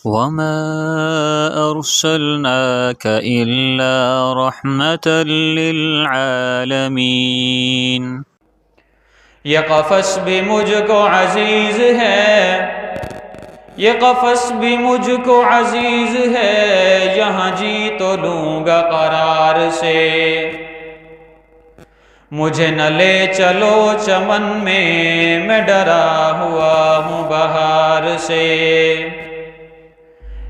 وما أرسلناك إلا رحمة للعالمين۔ یہ قفس بھی مجھ کو عزیز ہے، یہ قفس بھی مجھ کو عزیز ہے، یہاں جی تو لوں گا قرار سے۔ مجھے نہ لے چلو چمن میں ڈرا ہوا ہوں بہار سے۔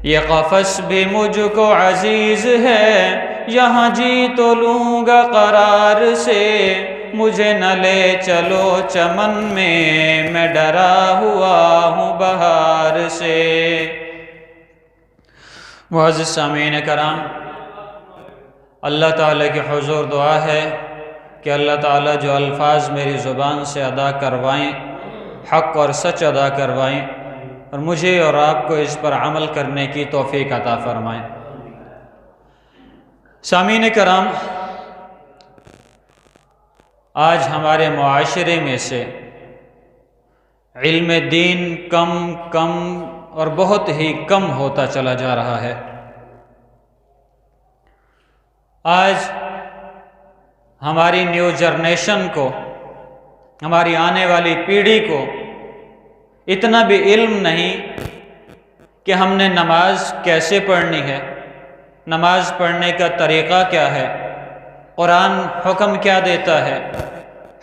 یہ قفس بھی مجھ کو عزیز ہے، یہاں جی تو لوں گا قرار سے۔ مجھے نہ لے چلو چمن میں ڈرا ہوا ہوں بہار سے۔ معزز سامعین کرام، اللہ تعالیٰ کے حضور دعا ہے کہ اللہ تعالیٰ جو الفاظ میری زبان سے ادا کروائیں، حق اور سچ ادا کروائیں، اور مجھے اور آپ کو اس پر عمل کرنے کی توفیق عطا فرمائیں۔ سامعین کرام، آج ہمارے معاشرے میں سے علم دین کم اور بہت ہی کم ہوتا چلا جا رہا ہے۔ آج ہماری نیو جنریشن کو، ہماری آنے والی پیڑھی کو اتنا بھی علم نہیں کہ ہم نے نماز کیسے پڑھنی ہے، نماز پڑھنے کا طریقہ کیا ہے، قرآن حکم کیا دیتا ہے،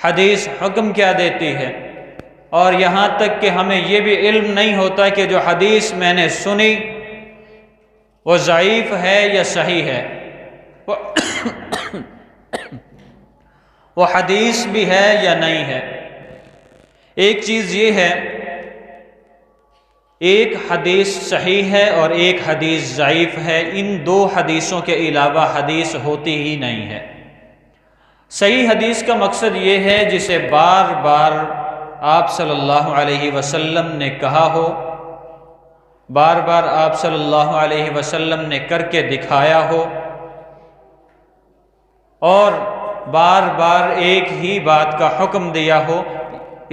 حدیث حکم کیا دیتی ہے، اور یہاں تک کہ ہمیں یہ بھی علم نہیں ہوتا کہ جو حدیث میں نے سنی وہ ضعیف ہے یا صحیح ہے، وہ حدیث بھی ہے یا نہیں ہے۔ ایک چیز یہ ہے، ایک حدیث صحیح ہے اور ایک حدیث ضعیف ہے، ان دو حدیثوں کے علاوہ حدیث ہوتی ہی نہیں ہے۔ صحیح حدیث کا مقصد یہ ہے جسے بار بار آپ صلی اللہ علیہ وسلم نے کہا ہو، بار بار آپ صلی اللہ علیہ وسلم نے کر کے دکھایا ہو، اور بار بار ایک ہی بات کا حکم دیا ہو،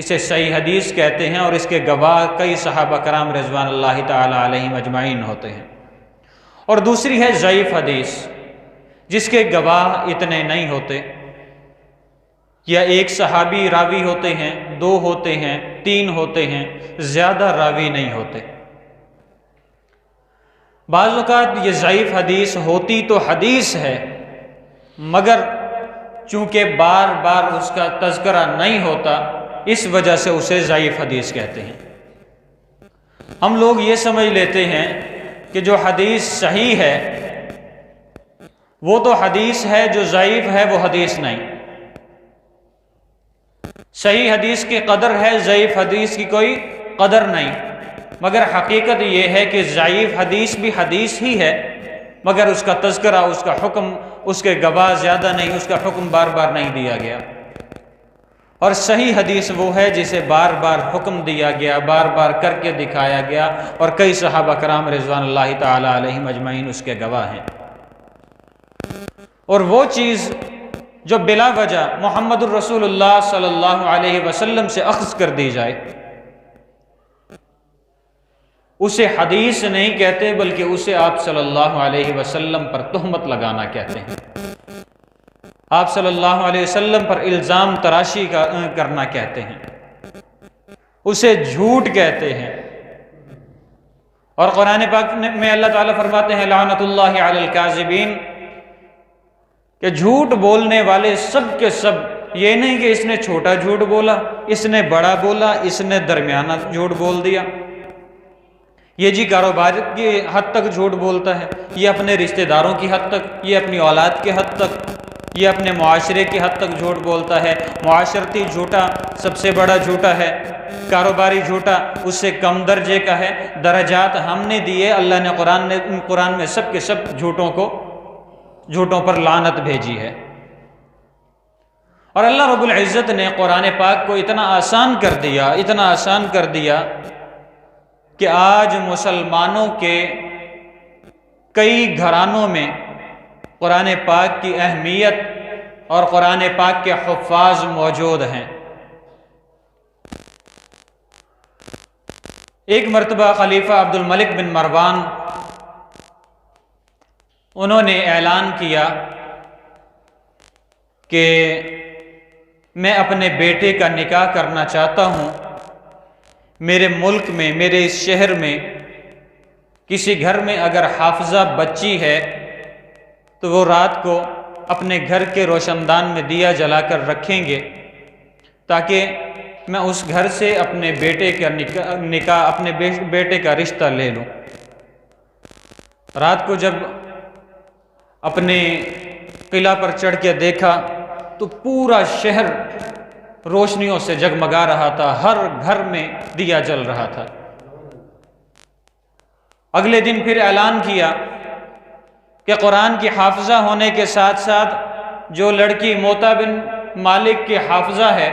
اسے صحیح حدیث کہتے ہیں، اور اس کے گواہ کئی صحابہ کرام رضوان اللہ تعالی علیہم اجمعین ہوتے ہیں۔ اور دوسری ہے ضعیف حدیث، جس کے گواہ اتنے نہیں ہوتے، یا ایک صحابی راوی ہوتے ہیں، دو ہوتے ہیں، تین ہوتے ہیں، زیادہ راوی نہیں ہوتے۔ بعض اوقات یہ ضعیف حدیث ہوتی تو حدیث ہے، مگر چونکہ بار بار اس کا تذکرہ نہیں ہوتا، اس وجہ سے اسے ضعیف حدیث کہتے ہیں۔ ہم لوگ یہ سمجھ لیتے ہیں کہ جو حدیث صحیح ہے وہ تو حدیث ہے، جو ضعیف ہے وہ حدیث نہیں۔ صحیح حدیث کی قدر ہے، ضعیف حدیث کی کوئی قدر نہیں، مگر حقیقت یہ ہے کہ ضعیف حدیث بھی حدیث ہی ہے، مگر اس کا تذکرہ، اس کا حکم، اس کے گواہ زیادہ نہیں، اس کا حکم بار بار نہیں دیا گیا۔ اور صحیح حدیث وہ ہے جسے بار بار حکم دیا گیا، بار بار کر کے دکھایا گیا، اور کئی صحابہ کرام رضوان اللہ تعالی علیہم اجمعین اس کے گواہ ہیں۔ اور وہ چیز جو بلا وجہ محمد الرسول اللہ صلی اللہ علیہ وسلم سے اخذ کر دی جائے، اسے حدیث نہیں کہتے، بلکہ اسے آپ صلی اللہ علیہ وسلم پر تہمت لگانا کہتے ہیں، آپ صلی اللہ علیہ وسلم پر الزام تراشی کرنا کہتے ہیں، اسے جھوٹ کہتے ہیں۔ اور قرآن پاک میں اللہ تعالیٰ فرماتے ہیں لعنت اللہ علی الکاذبین، کہ جھوٹ بولنے والے سب کے سب، یہ نہیں کہ اس نے چھوٹا جھوٹ بولا، اس نے بڑا بولا، اس نے درمیانہ جھوٹ بول دیا، یہ جی کاروبار کی حد تک جھوٹ بولتا ہے، یہ اپنے رشتہ داروں کی حد تک، یہ اپنی اولاد کی حد تک، یہ اپنے معاشرے کی حد تک جھوٹ بولتا ہے۔ معاشرتی جھوٹا سب سے بڑا جھوٹا ہے، کاروباری جھوٹا اس سے کم درجے کا ہے۔ درجات ہم نے دیے، اللہ نے قرآن میں سب کے سب جھوٹوں پر لعنت بھیجی ہے۔ اور اللہ رب العزت نے قرآن پاک کو اتنا آسان کر دیا کہ آج مسلمانوں کے کئی گھرانوں میں قرآن پاک کی اہمیت اور قرآن پاک کے حفاظ موجود ہیں۔ ایک مرتبہ خلیفہ عبد الملک بن مروان انہوں نے اعلان کیا کہ میں اپنے بیٹے کا نکاح کرنا چاہتا ہوں، میرے ملک میں، میرے اس شہر میں کسی گھر میں اگر حافظہ بچی ہے تو وہ رات کو اپنے گھر کے روشن دان میں دیا جلا کر رکھیں گے تاکہ میں اس گھر سے اپنے بیٹے کا نکاح اپنے بیٹے کا رشتہ لے لوں۔ رات کو جب اپنے قلعہ پر چڑھ کے دیکھا تو پورا شہر روشنیوں سے جگمگا رہا تھا، ہر گھر میں دیا جل رہا تھا۔ اگلے دن پھر اعلان کیا کہ قرآن کی حافظہ ہونے کے ساتھ ساتھ جو لڑکی موطا بن مالک کی حافظہ ہے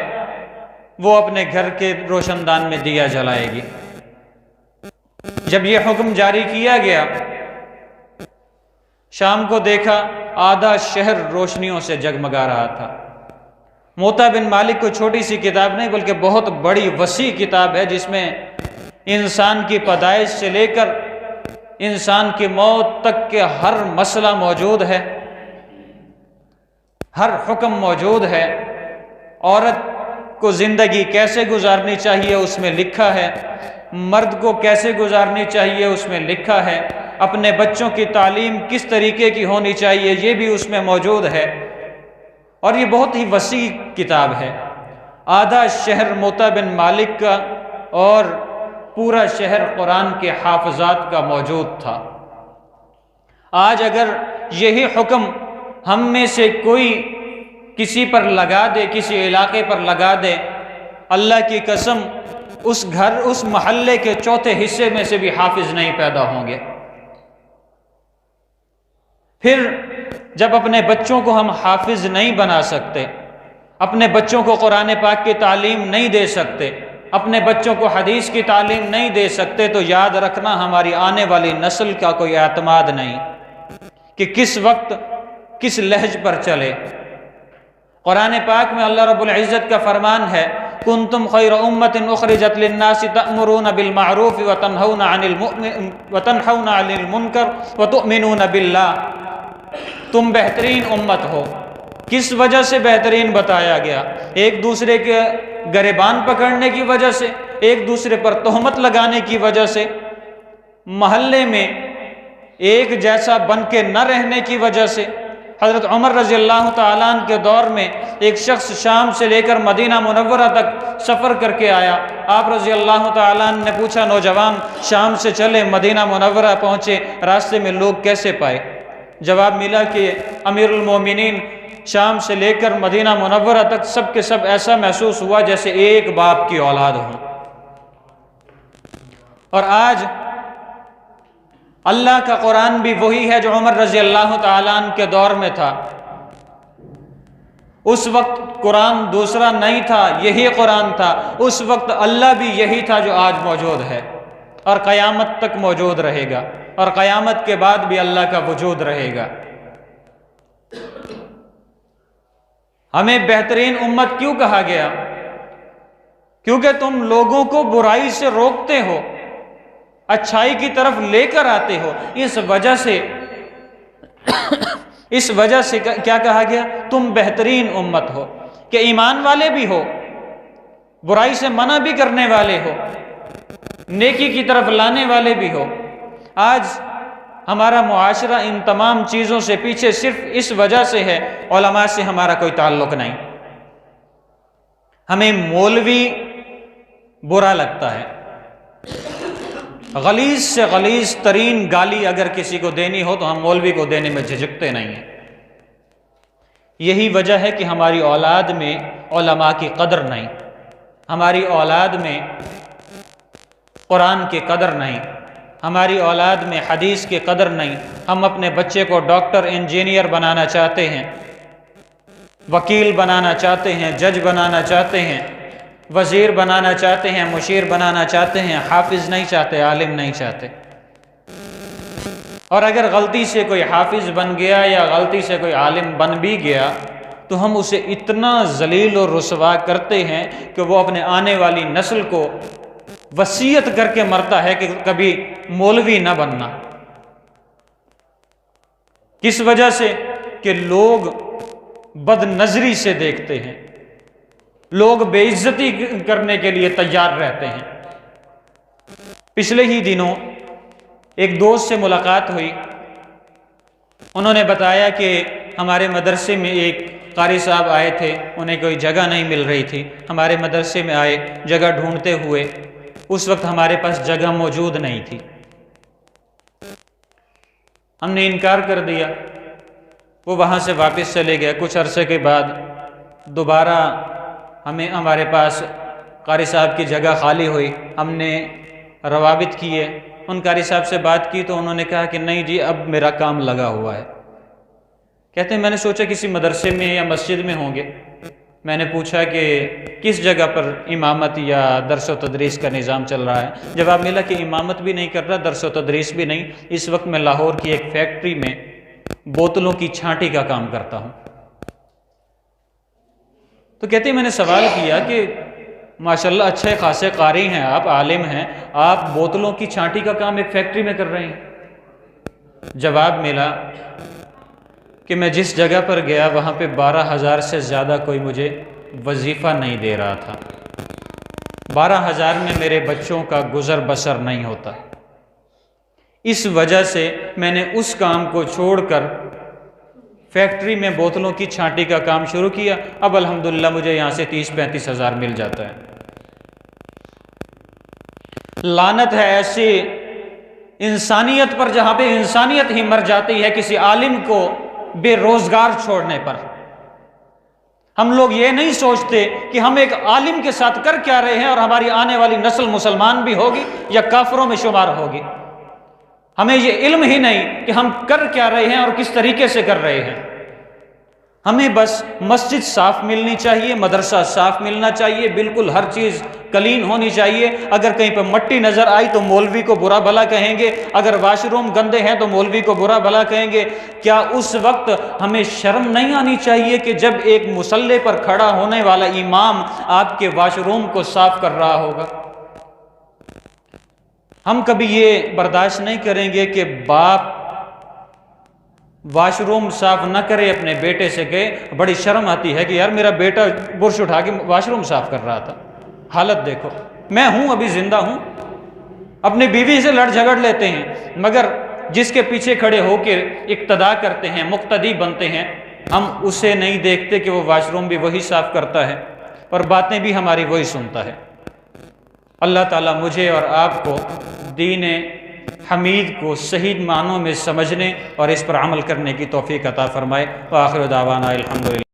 وہ اپنے گھر کے روشن دان میں دیا جلائے گی۔ جب یہ حکم جاری کیا گیا، شام کو دیکھا آدھا شہر روشنیوں سے جگمگا رہا تھا۔ موطا بن مالک کو چھوٹی سی کتاب نہیں بلکہ بہت بڑی وسیع کتاب ہے، جس میں انسان کی پیدائش سے لے کر انسان کی موت تک کے ہر مسئلہ موجود ہے، ہر حکم موجود ہے۔ عورت کو زندگی کیسے گزارنی چاہیے اس میں لکھا ہے، مرد کو کیسے گزارنی چاہیے اس میں لکھا ہے، اپنے بچوں کی تعلیم کس طریقے کی ہونی چاہیے یہ بھی اس میں موجود ہے، اور یہ بہت ہی وسیع کتاب ہے۔ آدھا شہر موطا بن مالک کا اور پورا شہر قرآن کے حافظات کا موجود تھا۔ آج اگر یہی حکم ہم میں سے کوئی کسی پر لگا دے، کسی علاقے پر لگا دے، اللہ کی قسم اس گھر، اس محلے کے چوتھے حصے میں سے بھی حافظ نہیں پیدا ہوں گے۔ پھر جب اپنے بچوں کو ہم حافظ نہیں بنا سکتے، اپنے بچوں کو قرآن پاک کی تعلیم نہیں دے سکتے، اپنے بچوں کو حدیث کی تعلیم نہیں دے سکتے، تو یاد رکھنا ہماری آنے والی نسل کا کوئی اعتماد نہیں کہ کس وقت کس لہج پر چلے۔ قرآن پاک میں اللہ رب العزت کا فرمان ہے، کنتم خیر امت اخرجت للناس تأمرون بالمعروف وتنہون عن المنکر وتؤمنون باللہ۔ تم بہترین امت ہو۔ کس وجہ سے بہترین بتایا گیا؟ ایک دوسرے کے گریبان پکڑنے کی وجہ سے، ایک دوسرے پر تہمت لگانے کی وجہ سے، محلے میں ایک جیسا بن کے نہ رہنے کی وجہ سے۔ حضرت عمر رضی اللہ تعالیٰ عنہ کے دور میں ایک شخص شام سے لے کر مدینہ منورہ تک سفر کر کے آیا۔ آپ رضی اللہ تعالیٰ عنہ نے پوچھا، نوجوان شام سے چلے مدینہ منورہ پہنچے، راستے میں لوگ کیسے پائے؟ جواب ملا کہ امیر المومنین شام سے لے کر مدینہ منورہ تک سب کے سب ایسا محسوس ہوا جیسے ایک باپ کی اولاد ہوں۔ اور آج اللہ کا قرآن بھی وہی ہے جو عمر رضی اللہ تعالیٰ عنہ کے دور میں تھا۔ اس وقت قرآن دوسرا نہیں تھا، یہی قرآن تھا۔ اس وقت اللہ بھی یہی تھا جو آج موجود ہے اور قیامت تک موجود رہے گا، اور قیامت کے بعد بھی اللہ کا وجود رہے گا۔ ہمیں بہترین امت کیوں کہا گیا؟ کیونکہ تم لوگوں کو برائی سے روکتے ہو، اچھائی کی طرف لے کر آتے ہو۔ اس وجہ سے کیا کہا گیا؟ تم بہترین امت ہو کہ ایمان والے بھی ہو، برائی سے منع بھی کرنے والے ہو، نیکی کی طرف لانے والے بھی ہو۔ آج ہمارا معاشرہ ان تمام چیزوں سے پیچھے صرف اس وجہ سے ہے، علماء سے ہمارا کوئی تعلق نہیں۔ ہمیں مولوی برا لگتا ہے، غلیظ سے غلیظ ترین گالی اگر کسی کو دینی ہو تو ہم مولوی کو دینے میں جھجکتے نہیں ہیں۔ یہی وجہ ہے کہ ہماری اولاد میں علماء کی قدر نہیں، ہماری اولاد میں قرآن کی قدر نہیں، ہماری اولاد میں حدیث کی قدر نہیں۔ ہم اپنے بچے کو ڈاکٹر، انجینئر بنانا چاہتے ہیں، وکیل بنانا چاہتے ہیں، جج بنانا چاہتے ہیں، وزیر بنانا چاہتے ہیں، مشیر بنانا چاہتے ہیں، حافظ نہیں چاہتے، عالم نہیں چاہتے۔ اور اگر غلطی سے کوئی حافظ بن گیا یا غلطی سے کوئی عالم بن بھی گیا تو ہم اسے اتنا ذلیل و رسوا کرتے ہیں کہ وہ اپنے آنے والی نسل کو وصیت کر کے مرتا ہے کہ کبھی مولوی نہ بننا۔ کس وجہ سے؟ کہ لوگ بد نظری سے دیکھتے ہیں، لوگ بے عزتی کرنے کے لیے تیار رہتے ہیں۔ پچھلے ہی دنوں ایک دوست سے ملاقات ہوئی، انہوں نے بتایا کہ ہمارے مدرسے میں ایک قاری صاحب آئے تھے، انہیں کوئی جگہ نہیں مل رہی تھی، ہمارے مدرسے میں آئے جگہ ڈھونڈتے ہوئے، اس وقت ہمارے پاس جگہ موجود نہیں تھی، ہم نے انکار کر دیا، وہ وہاں سے واپس چلے گئے۔ کچھ عرصے کے بعد دوبارہ ہمارے پاس قاری صاحب کی جگہ خالی ہوئی، ہم نے روابط کیے، ان قاری صاحب سے بات کی تو انہوں نے کہا کہ نہیں جی اب میرا کام لگا ہوا ہے۔ کہتے ہیں میں نے سوچا کسی مدرسے میں یا مسجد میں ہوں گے، میں نے پوچھا کہ کس جگہ پر امامت یا درس و تدریس کا نظام چل رہا ہے؟ جواب ملا کہ امامت بھی نہیں کر رہا، درس و تدریس بھی نہیں، اس وقت میں لاہور کی ایک فیکٹری میں بوتلوں کی چھانٹی کا کام کرتا ہوں۔ تو کہتے ہیں میں نے سوال کیا کہ ماشاءاللہ اچھے خاصے قاری ہیں آپ، عالم ہیں، آپ بوتلوں کی چھانٹی کا کام ایک فیکٹری میں کر رہے ہیں؟ جواب ملا کہ میں جس جگہ پر گیا وہاں پہ 12,000 سے زیادہ کوئی مجھے وظیفہ نہیں دے رہا تھا، 12,000 میں میرے بچوں کا گزر بسر نہیں ہوتا، اس وجہ سے میں نے اس کام کو چھوڑ کر فیکٹری میں بوتلوں کی چھانٹی کا کام شروع کیا، اب الحمدللہ مجھے یہاں سے 30-35 ہزار مل جاتا ہے۔ لعنت ہے ایسی انسانیت پر جہاں پہ انسانیت ہی مر جاتی ہے کسی عالم کو بے روزگار چھوڑنے پر۔ ہم لوگ یہ نہیں سوچتے کہ ہم ایک عالم کے ساتھ کر کیا رہے ہیں اور ہماری آنے والی نسل مسلمان بھی ہوگی یا کافروں میں شمار ہوگی۔ ہمیں یہ علم ہی نہیں کہ ہم کر کیا رہے ہیں اور کس طریقے سے کر رہے ہیں۔ ہمیں بس مسجد صاف ملنی چاہیے، مدرسہ صاف ملنا چاہیے، بالکل ہر چیز کلین ہونی چاہیے۔ اگر کہیں پہ مٹی نظر آئی تو مولوی کو برا بھلا کہیں گے، اگر واش روم گندے ہیں تو مولوی کو برا بھلا کہیں گے۔ کیا اس وقت ہمیں شرم نہیں آنی چاہیے کہ جب ایک مصلی پر کھڑا ہونے والا امام آپ کے واش روم کو صاف کر رہا ہوگا؟ ہم کبھی یہ برداشت نہیں کریں گے کہ باپ واش روم صاف نہ کرے اپنے بیٹے سے، کہ بڑی شرم آتی ہے کہ یار میرا بیٹا برش اٹھا کے واش روم صاف کر رہا تھا۔ حالت دیکھو، میں ہوں ابھی زندہ ہوں، اپنی بیوی سے لڑ جھگڑ لیتے ہیں، مگر جس کے پیچھے کھڑے ہو کے اقتدا کرتے ہیں، مقتدی بنتے ہیں، ہم اسے نہیں دیکھتے کہ وہ واش روم بھی وہی صاف کرتا ہے اور باتیں بھی ہماری وہی سنتا ہے۔ اللہ تعالیٰ مجھے اور آپ کو دین حمید کو صحیح معنوں میں سمجھنے اور اس پر عمل کرنے کی توفیق عطا فرمائے۔ وآخر دعوانا الحمدللہ۔